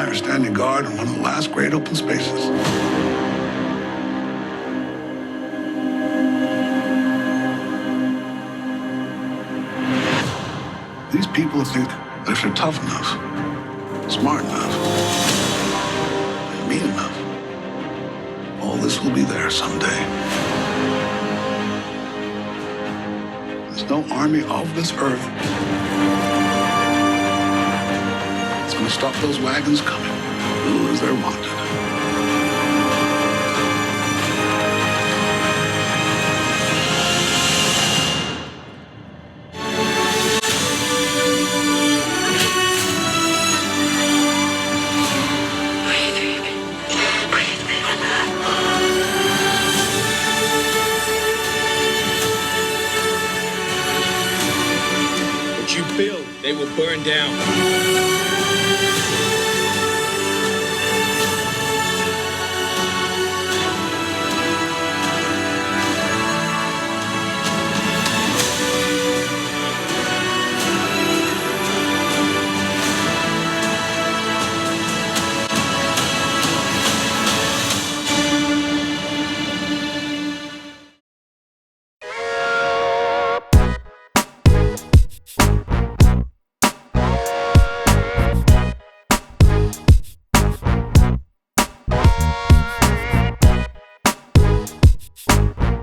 Empire standing guard in one of the last great open spaces. These people think that if they're tough enough, smart enough, and mean enough, all this will be there someday. There's no army of this earth that's going to stop those wagons coming, little as they're wanted. They will burn down.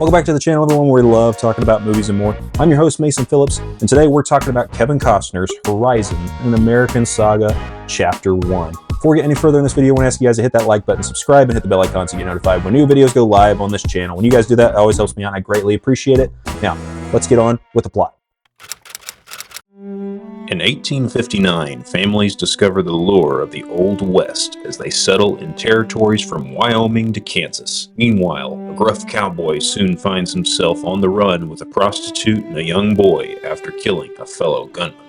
Welcome back to the channel, everyone, where we love talking about movies and more. I'm your host, Mason Phillips, and today we're talking about Kevin Costner's Horizon, an American Saga, Chapter 1. Before we get any further in this video, I want to ask you guys to hit that like button, subscribe, and hit the bell icon so you get notified when new videos go live on this channel. When you guys do that, it always helps me out. I greatly appreciate it. Now, let's get on with the plot. In 1859, families discover the lure of the Old West as they settle in territories from Wyoming to Kansas. Meanwhile, a gruff cowboy soon finds himself on the run with a prostitute and a young boy after killing a fellow gunman.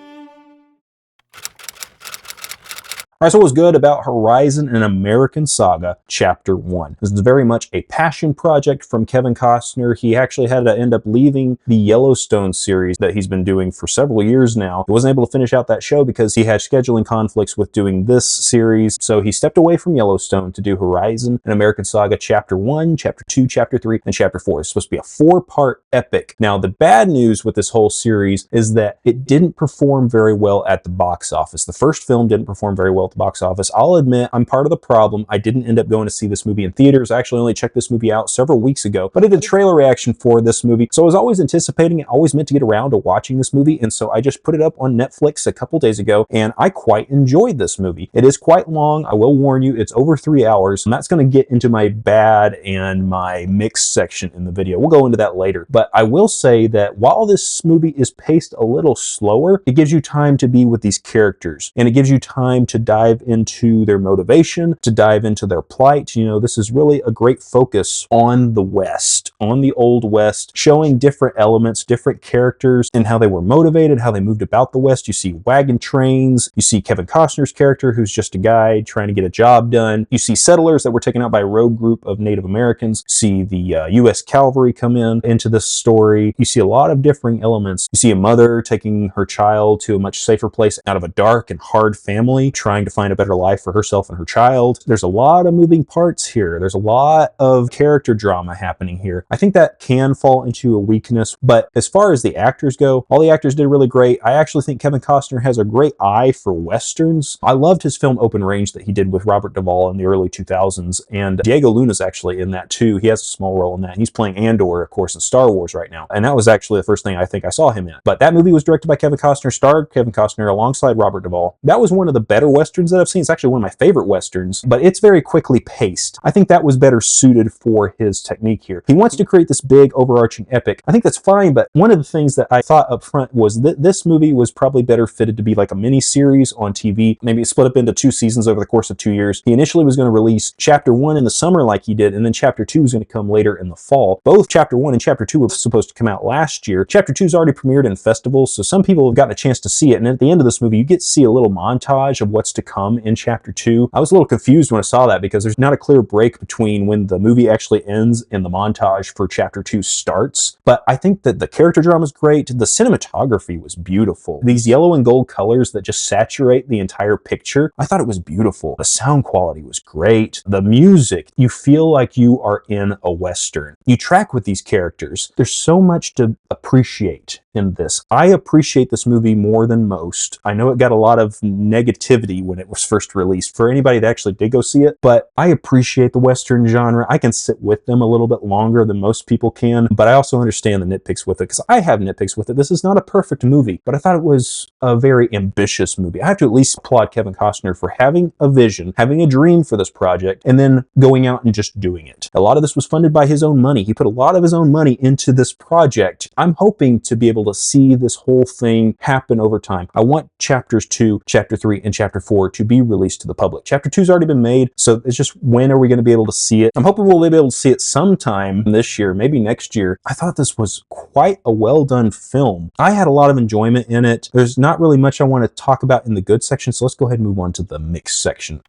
Alright, so what was good about Horizon, an American Saga, Chapter 1? This is very much a passion project from Kevin Costner. He actually had to end up leaving the Yellowstone series that he's been doing for several years now. He wasn't able to finish out that show because he had scheduling conflicts with doing this series, so he stepped away from Yellowstone to do Horizon, an American Saga, Chapter 1, Chapter 2, Chapter 3, and Chapter 4. It's supposed to be a 4-part epic. Now, the bad news with this whole series is that it didn't perform very well at the box office. The first film didn't perform very well at the box office. I'll admit I'm part of the problem. I didn't end up going to see this movie in theaters. I actually only checked this movie out several weeks ago, but I did a trailer reaction for this movie. So I was always anticipating it, always meant to get around to watching this movie. And so I just put it up on Netflix a couple days ago, and I quite enjoyed this movie. It is quite long. I will warn you, it's over 3 hours. And that's going to get into my bad and my mixed section in the video. We'll go into that later. But I will say that while this movie is paced a little slower, it gives you time to be with these characters, and it gives you time to dive into their motivation, to dive into their plight. You know, this is really a great focus on the West, on the Old West, showing different elements, different characters, and how they were motivated, how they moved about the West. You see wagon trains, you see Kevin Costner's character, who's just a guy trying to get a job done. You see settlers that were taken out by a rogue group of Native Americans. You see the U.S. cavalry come into this story. You see a lot of differing elements. You see a mother taking her child to a much safer place out of a dark and hard family, trying to find a better life for herself and her child. There's a lot of moving parts here. There's a lot of character drama happening here. I think that can fall into a weakness, but as far as the actors go, all the actors did really great. I actually think Kevin Costner has a great eye for Westerns. I loved his film Open Range that he did with Robert Duvall in the early 2000s, and Diego Luna's actually in that too. He has a small role in that. He's playing Andor, of course, in Star Wars right now, and that was actually the first thing I think I saw him in. But that movie was directed by Kevin Costner, starred Kevin Costner alongside Robert Duvall. That was one of the better Westerns that I've seen. It's actually one of my favorite Westerns, but it's very quickly paced. I think that was better suited for his technique here. He wants to create this big overarching epic. I think that's fine, but one of the things that I thought up front was that this movie was probably better fitted to be like a mini series on TV. Maybe it split up into 2 seasons over the course of 2 years. He initially was going to release Chapter 1 in the summer like he did, and then Chapter 2 was going to come later in the fall. Both Chapter 1 and Chapter 2 were supposed to come out last year. Chapter 2's already premiered in festivals, so some people have gotten a chance to see it, and at the end of this movie, you get to see a little montage of what's to come in chapter 2. I was a little confused when I saw that because there's not a clear break between when the movie actually ends and the montage for chapter 2 starts. But I think that the character drama is great. The cinematography was beautiful. These yellow and gold colors that just saturate the entire picture, I thought it was beautiful. The sound quality was great. The music, you feel like you are in a Western. You track with these characters. There's so much to appreciate in this. I appreciate this movie more than most. I know it got a lot of negativity when it was first released for anybody that actually did go see it, but I appreciate the Western genre. I can sit with them a little bit longer than most people can, but I also understand the nitpicks with it because I have nitpicks with it. This is not a perfect movie, but I thought it was a very ambitious movie. I have to at least applaud Kevin Costner for having a vision, having a dream for this project, and then going out and just doing it. A lot of this was funded by his own money. He put a lot of his own money into this project. I'm hoping to be able to see this whole thing happen over time. I want chapters 2, chapter 3, and chapter 4 to be released to the public. Chapter 2's already been made, so it's just when are we going to be able to see it? I'm hoping we'll be able to see it sometime this year, maybe next year. I thought this was quite a well done film. I had a lot of enjoyment in it. There's not really much I want to talk about in the good section, so let's go ahead and move on to the mixed section.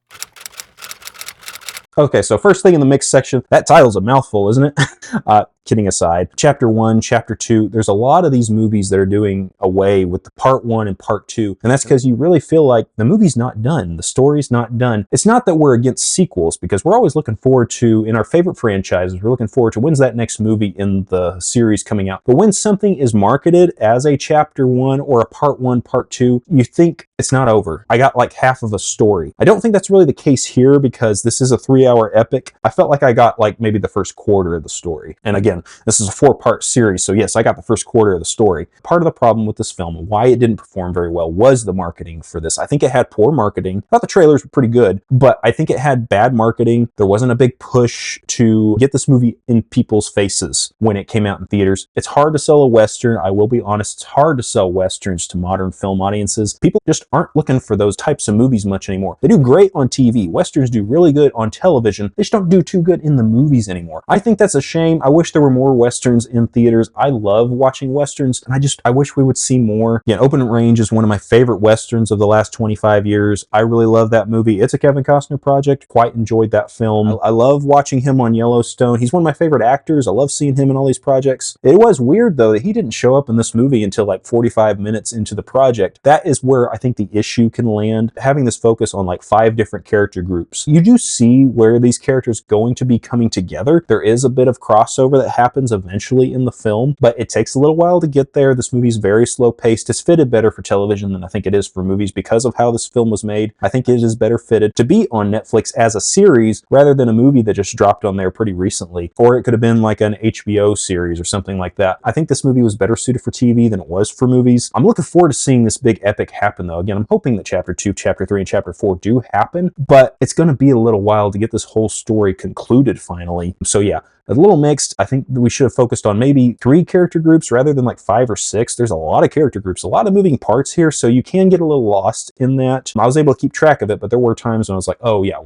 Okay, so first thing in the mixed section, that title's a mouthful, isn't it? Kidding aside, chapter 1, chapter 2, there's a lot of these movies that are doing away with the part 1 and part 2, and that's because you really feel like the movie's not done, the story's not done. It's not that we're against sequels, because we're always looking forward to, in our favorite franchises, we're looking forward to when's that next movie in the series coming out. But when something is marketed as a chapter 1 or a part 1, part 2, you think it's not over. I got like half of a story. I don't think that's really the case here because this is a 3-hour epic. I felt like I got like maybe the first quarter of the story. And again, this is a 4-part series, so yes, I got the first quarter of the story. Part of the problem with this film, why it didn't perform very well, was the marketing for this. I think it had poor marketing. I thought the trailers were pretty good, but I think it had bad marketing. There wasn't a big push to get this movie in people's faces when it came out in theaters. It's hard to sell a Western. I will be honest, it's hard to sell Westerns to modern film audiences. People just aren't looking for those types of movies much anymore. They do great on TV. Westerns do really good on television. They just don't do too good in the movies anymore. I think that's a shame. I wish there were more Westerns in theaters. I love watching Westerns, and I wish we would see more. Yeah, Open Range is one of my favorite Westerns of the last 25 years. I really love that movie. It's a Kevin Costner project. Quite enjoyed that film. I love watching him on Yellowstone. He's one of my favorite actors. I love seeing him in all these projects. It was weird, though, that he didn't show up in this movie until like 45 minutes into the project. That is where I think the issue can land. Having this focus on like 5 different character groups. You do see where these characters going to be coming together. There is a bit of crossover that happens eventually in the film, but it takes a little while to get there. This movie's very slow paced. It's fitted better for television than I think it is for movies because of how this film was made. I think it is better fitted to be on Netflix as a series rather than a movie that just dropped on there pretty recently. Or it could have been like an HBO series or something like that. I think this movie was better suited for TV than it was for movies. I'm looking forward to seeing this big epic happen though. Again, I'm hoping that chapter 2, chapter 3, and chapter 4 do happen, but it's going to be a little while to get this whole story concluded finally. So yeah, a little mixed. I think we should have focused on maybe 3 character groups rather than like 5 or 6. There's a lot of character groups, a lot of moving parts here, so you can get a little lost in that. I was able to keep track of it, but there were times when I was like, oh yeah,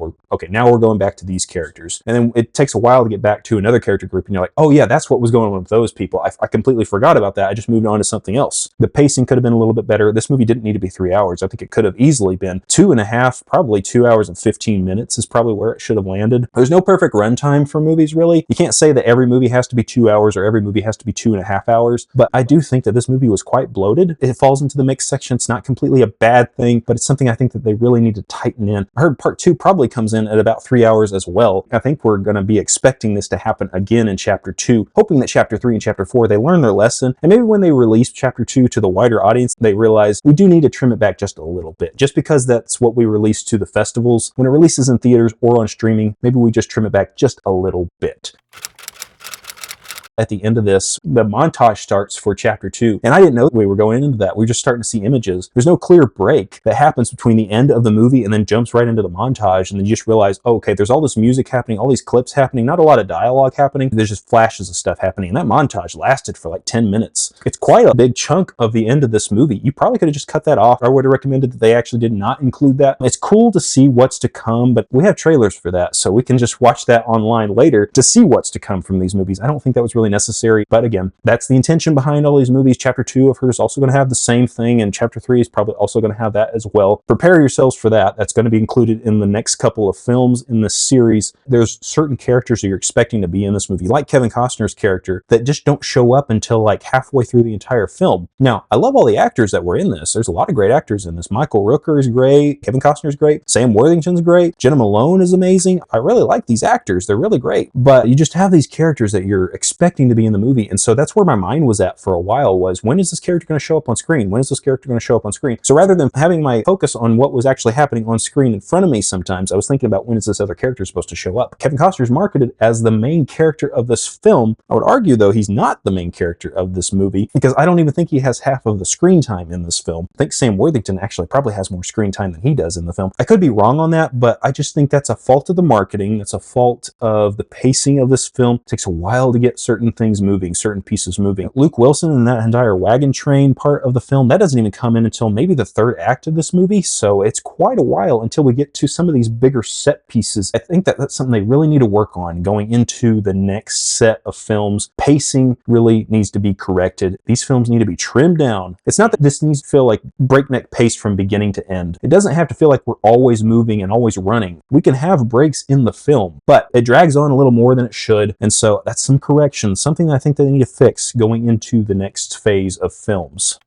now we're going back to these characters. And then it takes a while to get back to another character group, and you're like, oh yeah, that's what was going on with those people. I completely forgot about that. I just moved on to something else. The pacing could have been a little bit better. This movie didn't need to be 3 hours. I think it could have easily been 2.5, probably 2 hours and 15 minutes is probably where it should have landed. There's no perfect runtime for movies, really. You can't say that every movie has to be 2 hours or every movie has to be 2.5 hours, but I do think that this movie was quite bloated. It falls into the mixed section. It's not completely a bad thing, but it's something I think that they really need to tighten in. I heard part 2 probably comes in at about 3 hours as well. I think we're going to be expecting this to happen again in chapter 2, hoping that chapter 3 and chapter 4, they learn their lesson, and maybe when they release chapter 2 to the wider audience, they realize we do need to trim it back just a little bit. Just because that's what we release to the festivals, when it releases in theaters or on streaming, maybe we just trim it back just a little bit. At the end of this, the montage starts for chapter 2. And I didn't know we were going into that. We were just starting to see images. There's no clear break that happens between the end of the movie and then jumps right into the montage. And then you just realize, oh, okay, there's all this music happening, all these clips happening, not a lot of dialogue happening. There's just flashes of stuff happening. And that montage lasted for like 10 minutes. It's quite a big chunk of the end of this movie. You probably could have just cut that off. I would have recommended that they actually did not include that. It's cool to see what's to come, but we have trailers for that. So we can just watch that online later to see what's to come from these movies. I don't think that was really really necessary. But again, that's the intention behind all these movies. Chapter 2 of her is also going to have the same thing, and Chapter 3 is probably also going to have that as well. Prepare yourselves for that. That's going to be included in the next couple of films in this series. There's certain characters that you're expecting to be in this movie, like Kevin Costner's character, that just don't show up until like halfway through the entire film. Now, I love all the actors that were in this. There's a lot of great actors in this. Michael Rooker is great. Kevin Costner's great. Sam Worthington's great. Jenna Malone is amazing. I really like these actors. They're really great. But you just have these characters that you're expecting to be in the movie. And so that's where my mind was at for a while, was when is this character going to show up on screen? When is this character going to show up on screen? So rather than having my focus on what was actually happening on screen in front of me sometimes, I was thinking about when is this other character supposed to show up? Kevin Costner is marketed as the main character of this film. I would argue, though, he's not the main character of this movie, because I don't even think he has half of the screen time in this film. I think Sam Worthington actually probably has more screen time than he does in the film. I could be wrong on that, but I just think that's a fault of the marketing. That's a fault of the pacing of this film. It takes a while to get certain things moving, certain pieces moving. Luke Wilson and that entire wagon train part of the film, that doesn't even come in until maybe the third act of this movie, so it's quite a while until we get to some of these bigger set pieces. I think that that's something they really need to work on going into the next set of films. Pacing really needs to be corrected. These films need to be trimmed down. It's not that this needs to feel like breakneck pace from beginning to end. It doesn't have to feel like we're always moving and always running. We can have breaks in the film, but it drags on a little more than it should, and so that's some correction, something I think they need to fix going into the next phase of films.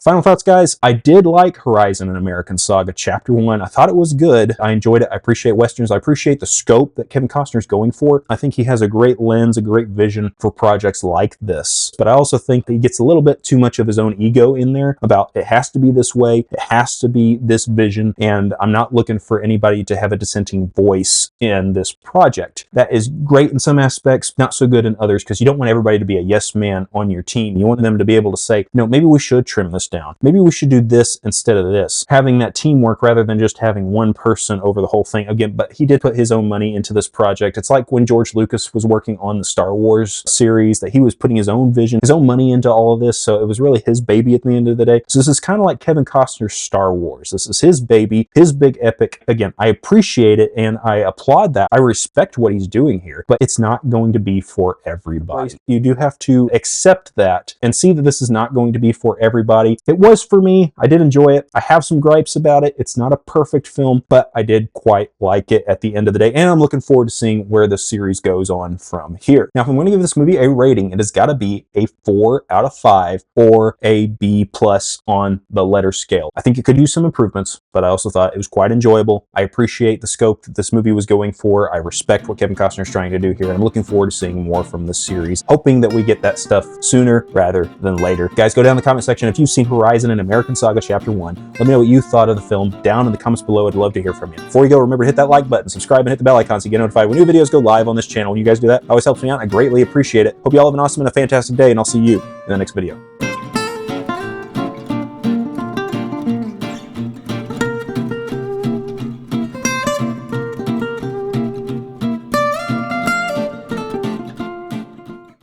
Final thoughts, guys. I did like Horizon: An American Saga Chapter 1. I thought it was good. I enjoyed it. I appreciate Westerns. I appreciate the scope that Kevin Costner's going for. I think he has a great lens, a great vision for projects like this. But I also think he gets a little bit too much of his own ego in there about it has to be this way, it has to be this vision, and I'm not looking for anybody to have a dissenting voice in this project. That is great in some aspects, not so good in others, because you don't want everybody to be a yes man on your team. You want them to be able to say, no, maybe we should trim this down. Maybe we should do this instead of this. Having that teamwork rather than just having one person over the whole thing. Again, but he did put his own money into this project. It's like when George Lucas was working on the Star Wars series, that he was putting his own vision, his own money into all of this. So it was really his baby at the end of the day. So this is kind of like Kevin Costner's Star Wars. This is his baby, his big epic. Again, I appreciate it and I applaud that. I respect what he's doing here, but it's not going to be for everybody. You do have to accept that and see that this is not going to be for everybody. It was for me. I did enjoy it. I have some gripes about it. It's not a perfect film, but I did quite like it at the end of the day, and I'm looking forward to seeing where the series goes on from here. Now, if I'm going to give this movie a rating, it has got to be a 4 out of 5 or a B+ on the letter scale. I think it could use some improvements, but I also thought it was quite enjoyable. I appreciate the scope that this movie was going for. I respect what Kevin Costner is trying to do here, and I'm looking forward to seeing more from this series, hoping that we get that stuff sooner rather than later. Guys, go down in the comment section if you've seen Horizon: An American Saga Chapter 1. Let me know what you thought of the film down in the comments below. I'd love to hear from you. Before you go, remember to hit that like button, subscribe, and hit the bell icon so you get notified when new videos go live on this channel. When you guys do that, it always helps me out. I greatly appreciate it. Hope you all have an awesome and a fantastic day, and I'll see you in the next video.